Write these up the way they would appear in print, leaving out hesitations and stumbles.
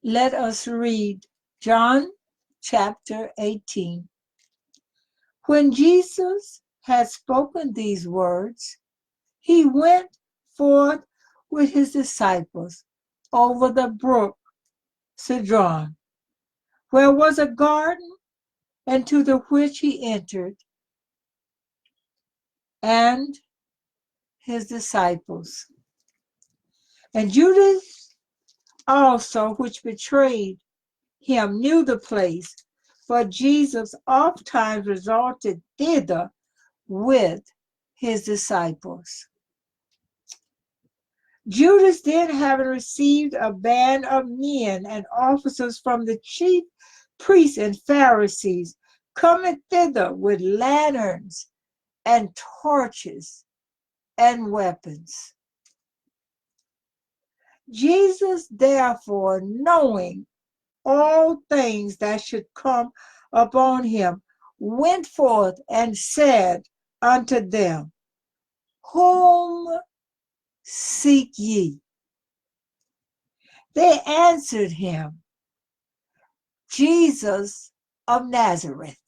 Let us read John chapter 18. When Jesus had spoken these words, he went forth with his disciples over the brook Cedron, where was a garden, into the which he entered, and his disciples. And Judas also, which betrayed him, knew the place, for Jesus ofttimes resorted thither with his disciples. Judas then, having received a band of men and officers from the chief priests and Pharisees, cometh thither with lanterns and torches and weapons. Jesus, therefore, knowing all things that should come upon him, went forth and said unto them, Whom seek ye? They answered him, Jesus of Nazareth.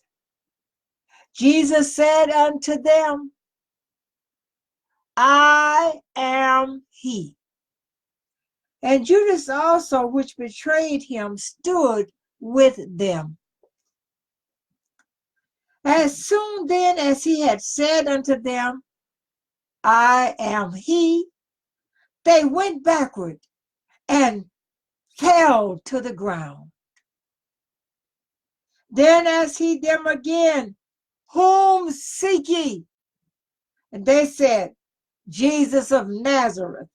Jesus said unto them, I am he. And Judas also, which betrayed him, stood with them. As soon then as he had said unto them, I am he, they went backward and fell to the ground. Then asked he them again, Whom seek ye? And they said, Jesus of Nazareth.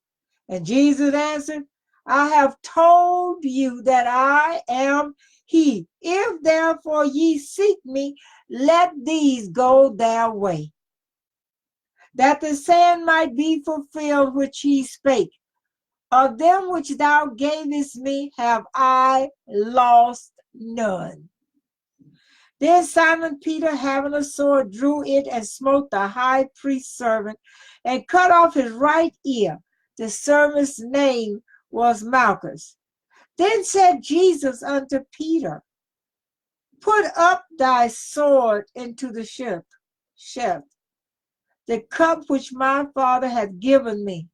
And Jesus answered, I have told you that I am he. If therefore ye seek me, let these go their way, that the saying might be fulfilled which he spake. Of them which thou gavest me have I lost none. Then Simon Peter, having a sword, drew it and smote the high priest's servant and cut off his right ear. The servant's name was Malchus. Then said Jesus unto Peter, Put up thy sword into the sheath. The cup which my Father hath given me,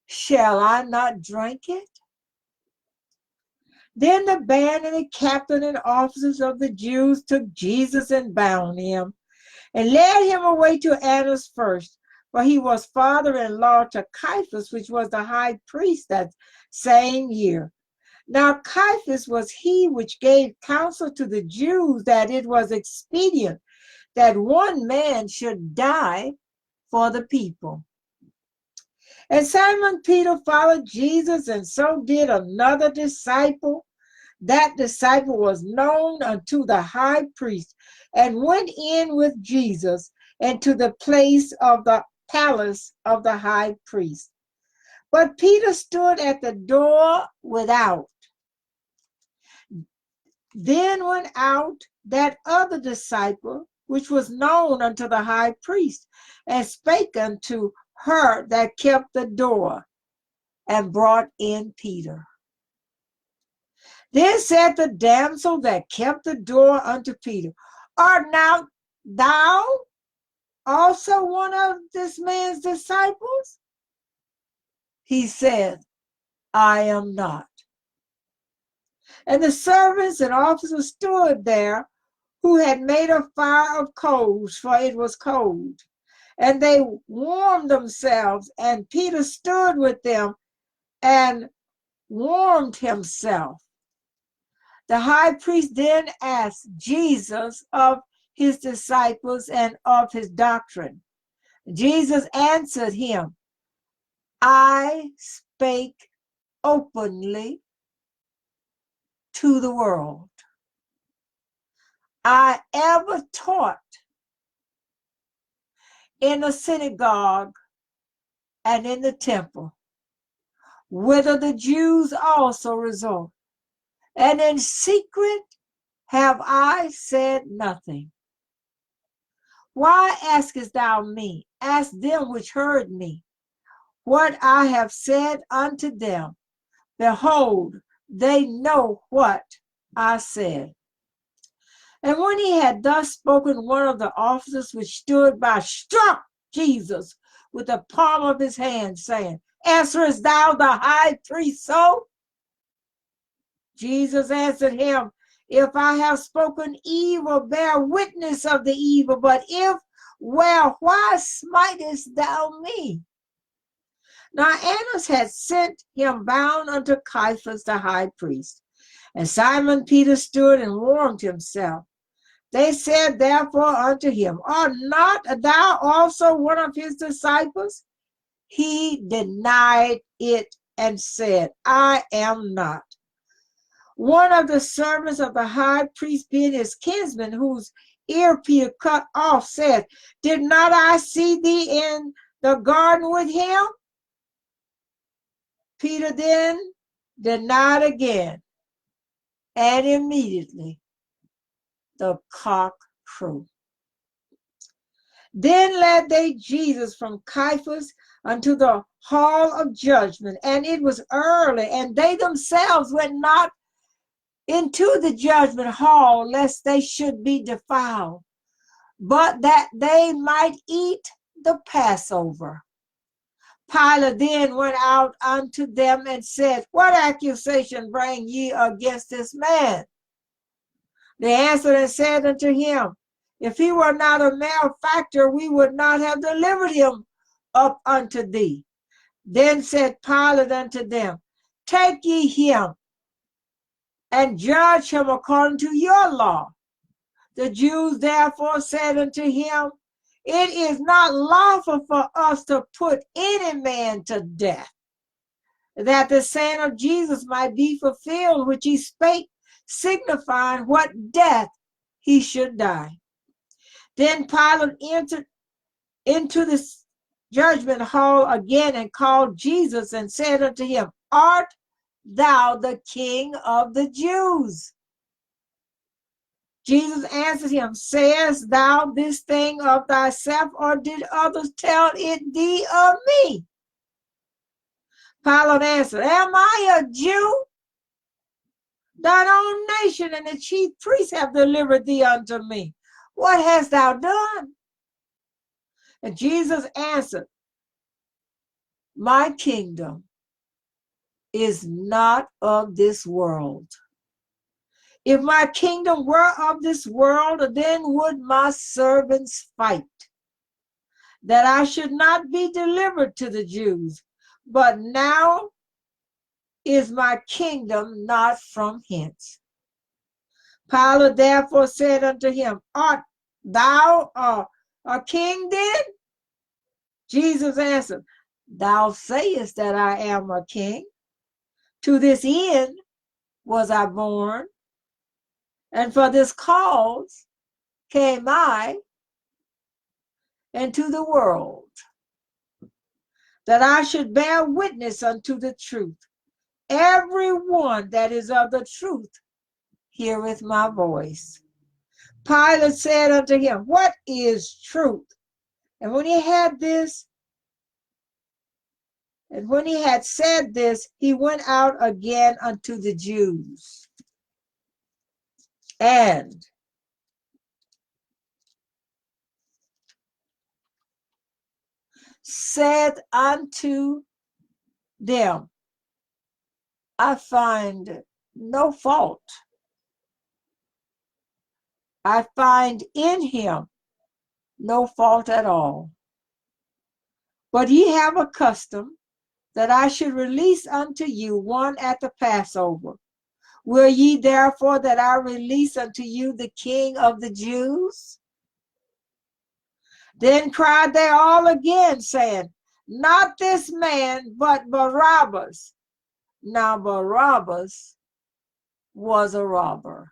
shall I not drink it? Then the band and the captain and officers of the Jews took Jesus and bound him, and led him away to Annas first, for he was father-in-law to Caiaphas, which was the high priest that same year. Now Caiaphas was he which gave counsel to the Jews that it was expedient that one man should die for the people. And Simon Peter followed Jesus, and so did another disciple. That disciple was known unto the high priest, and went in with Jesus into the place of the palace of the high priest. But Peter stood at the door without. Then went out that other disciple, which was known unto the high priest, and spake unto her that kept the door, and brought in Peter. Then said the damsel that kept the door unto Peter, Art not thou also one of this man's disciples? He said, I am not. And the servants and officers stood there, who had made a fire of coals, for it was cold. And they warmed themselves, and Peter stood with them and warmed himself. The high priest then asked Jesus of his disciples and of his doctrine. Jesus answered him, I spake openly to the world. I ever taught in the synagogue and in the temple, whither the Jews also resort. And in secret have I said nothing. Why askest thou me? Ask them which heard me. What I have said unto them, behold, they know what I said. And when he had thus spoken, one of the officers which stood by struck Jesus with the palm of his hand, saying, Answerest thou the high priest so? Jesus answered him, If I have spoken evil, bear witness of the evil. But if well, why smitest thou me? Now Annas had sent him bound unto Caiaphas the high priest. And Simon Peter stood and warmed himself. They said therefore unto him, Art not thou also one of his disciples? He denied it and said, I am not. One of the servants of the high priest, being his kinsman, whose ear Peter cut off, said, Did not I see thee in the garden with him? Peter then denied again, and immediately the cock crew. Then led they Jesus from Caiaphas unto the hall of judgment, and it was early, and they themselves went not into the judgment hall, lest they should be defiled, but that they might eat the Passover. Pilate then went out unto them and said, What accusation bring ye against this man? They answered and said unto him, If he were not a malefactor, we would not have delivered him up unto thee. Then said Pilate unto them, Take ye him, and judge him according to your law. The Jews therefore said unto him, It is not lawful for us to put any man to death, that the saying of Jesus might be fulfilled, which he spake, signifying what death he should die. Then Pilate entered into the judgment hall again and called Jesus and said unto him, Art thou the King of the Jews? Jesus answered him, Sayest thou this thing of thyself, or did others tell it thee of me? Pilate answered, Am I a Jew? Thine own nation and the chief priests have delivered thee unto me. What hast thou done? And Jesus answered, My kingdom is not of this world. If my kingdom were of this world, then would my servants fight, that I should not be delivered to the Jews. But now is my kingdom not from hence. Pilate therefore said unto him, Art thou a king then? Jesus answered, Thou sayest that I am a king. To this end was I born, and for this cause came I into the world, that I should bear witness unto the truth. Every one that is of the truth heareth my voice. Pilate said unto him, What is truth? And when he had said this, he went out again unto the Jews, and said unto them, I find no fault. I find in him no fault at all. But ye have a custom that I should release unto you one at the Passover. Will ye therefore that I release unto you the King of the Jews? Then cried they all again, saying, Not this man, but Barabbas. Now Barabbas was a robber.